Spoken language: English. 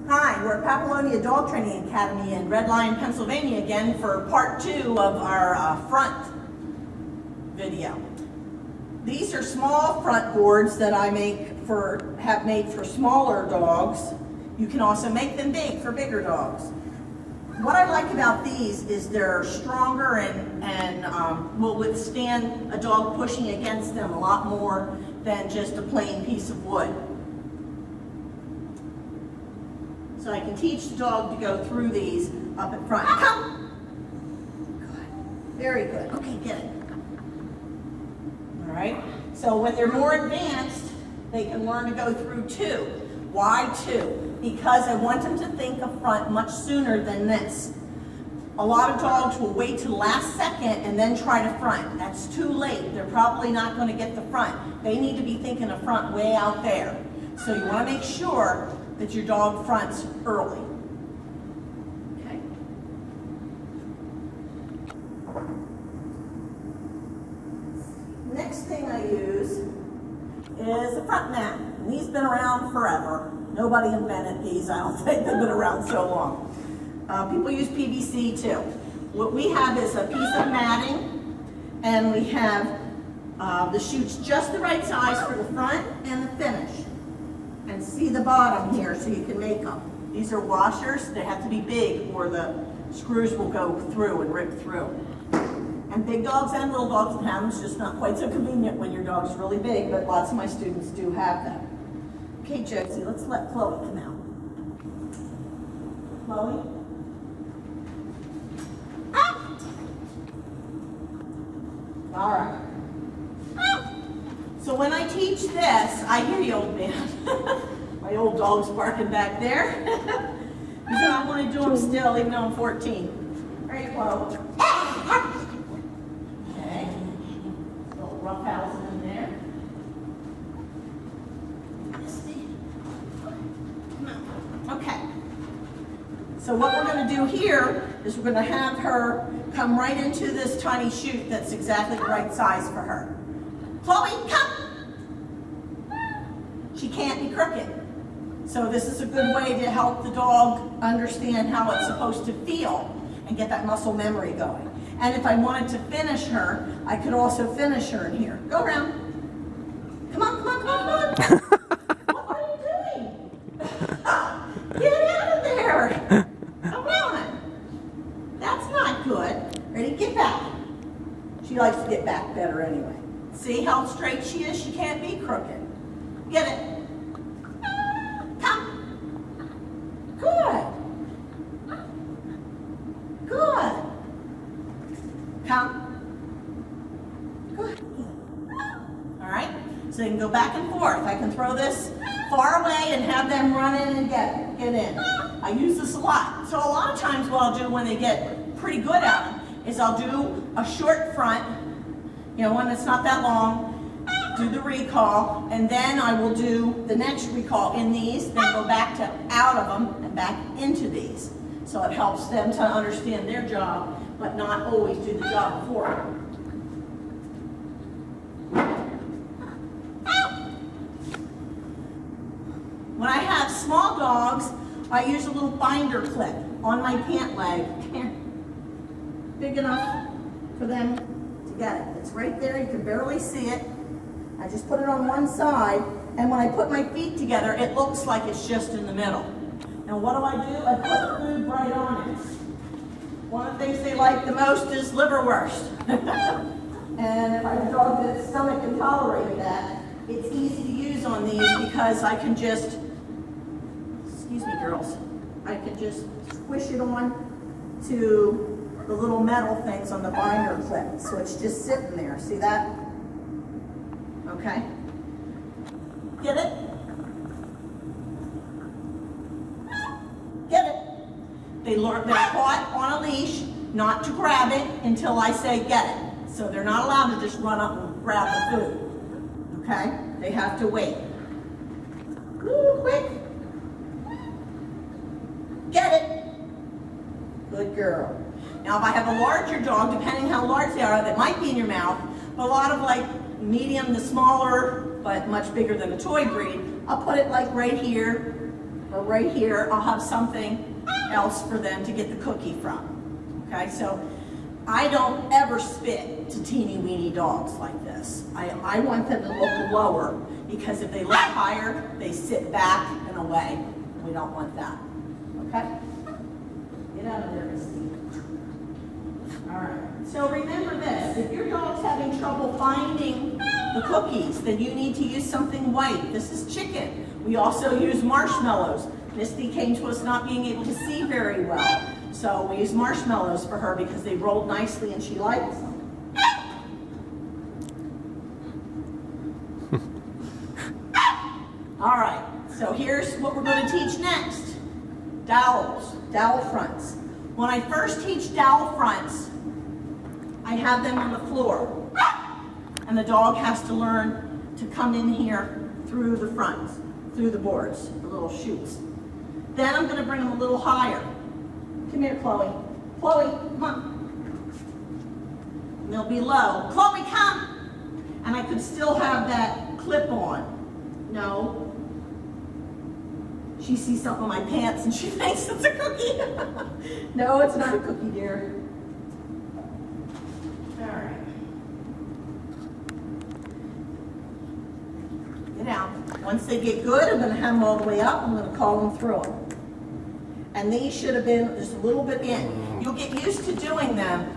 Hi, we're at Papillonia Dog Training Academy in Red Lion, Pennsylvania again for part 2 of our front video. These are small front boards that I have made for smaller dogs. You can also make them big for bigger dogs. What I like about these is they're stronger and will withstand a dog pushing against them a lot more than just a plain piece of wood. So I can teach the dog to go through these up in front. Come! Good. Very good. Okay, get it. All right. So when they're more advanced, they can learn to go through 2. Why 2? Because I want them to think of front much sooner than this. A lot of dogs will wait till the last second and then try to front. That's too late. They're probably not going to get the front. They need to be thinking of front way out there. So you want to make sure that your dog fronts early. Okay. Next thing I use is a front mat. And these have been around forever. Nobody invented these. I don't think they've been around so long. People use PVC too. What we have is a piece of matting, and we have the chutes just the right size for the front and the finish. And see the bottom here so you can make them. These are washers. They have to be big or the screws will go through and rip through. And big dogs and little dogs have them. It's just not quite so convenient when your dog's really big, but lots of my students do have them. Okay, Josie, let's let Chloe come out. Chloe? Ah! All right. So when I teach this, I hear you, old man. My old dog's barking back there. He said I want to do them still, even though I'm 14. All right, Chloe. Okay. Little rough house in there. Okay. So what we're going to do here is we're going to have her come right into this tiny chute that's exactly the right size for her. Chloe, come! She can't be crooked. So this is a good way to help the dog understand how it's supposed to feel and get that muscle memory going. And if I wanted to finish her, I could also finish her in here. Go around. Come on, come on, come on, come on. What are you doing? Get out of there. Come on. That's not good. Ready? Get back. She likes to get back better anyway. See how straight she is? She can't be crooked. Get it. Come. Good. Good. Come. Good. All right. So you can go back and forth. I can throw this far away and have them run in and get in. I use this a lot. So a lot of times what I'll do when they get pretty good at them is I'll do a short front, one that's not that long, do the recall, and then I will do the next recall in these, then go back to out of them and back into these. So it helps them to understand their job, but not always do the job for them. When I have small dogs, I use a little binder clip on my pant leg. Big enough for them to get it. It's right there, you can barely see it. I just put it on one side, and when I put my feet together, it looks like it's just in the middle. Now what do? I put food right on it. One of the things they like the most is liverwurst. And if I have a dog that's stomach can tolerate that, it's easy to use on these because I can just, excuse me girls, I can just squish it on to the little metal things on the binder clip. So it's just sitting there. See that? Okay. Get it? Get it? They're caught on a leash not to grab it until I say get it. So they're not allowed to just run up and grab the food. Okay? They have to wait. Ooh, quick. Get it? Good girl. Now if I have a larger dog, depending how large they are, that might be in your mouth, but a lot of medium to smaller, but much bigger than the toy breed, I'll put it like right here, or right here, I'll have something else for them to get the cookie from. Okay, so I don't ever spit to teeny weeny dogs like this. I want them to look lower, because if they look higher, they sit back and away. We don't want that. Okay? Get out of there, Misty. All right. So remember this, if your dog's having trouble finding the cookies, then you need to use something white. This is chicken. We also use marshmallows. Misty came to us not being able to see very well. So we use marshmallows for her because they rolled nicely and she likes them. All right, so here's what we're going to teach next. Dowels, dowel fronts. When I first teach dowel fronts, I have them on the floor. And the dog has to learn to come in here through the fronts, through the boards, the little chutes. Then I'm going to bring them a little higher. Come here, Chloe. Chloe, come on. And they'll be low. Chloe, come! And I could still have that clip on. No. She sees something on my pants and she thinks it's a cookie. No, it's not a cookie, dear. All right. Get out. Once they get good, I'm going to have them all the way up. I'm going to call them through them. And these should have been just a little bit in. You'll get used to doing them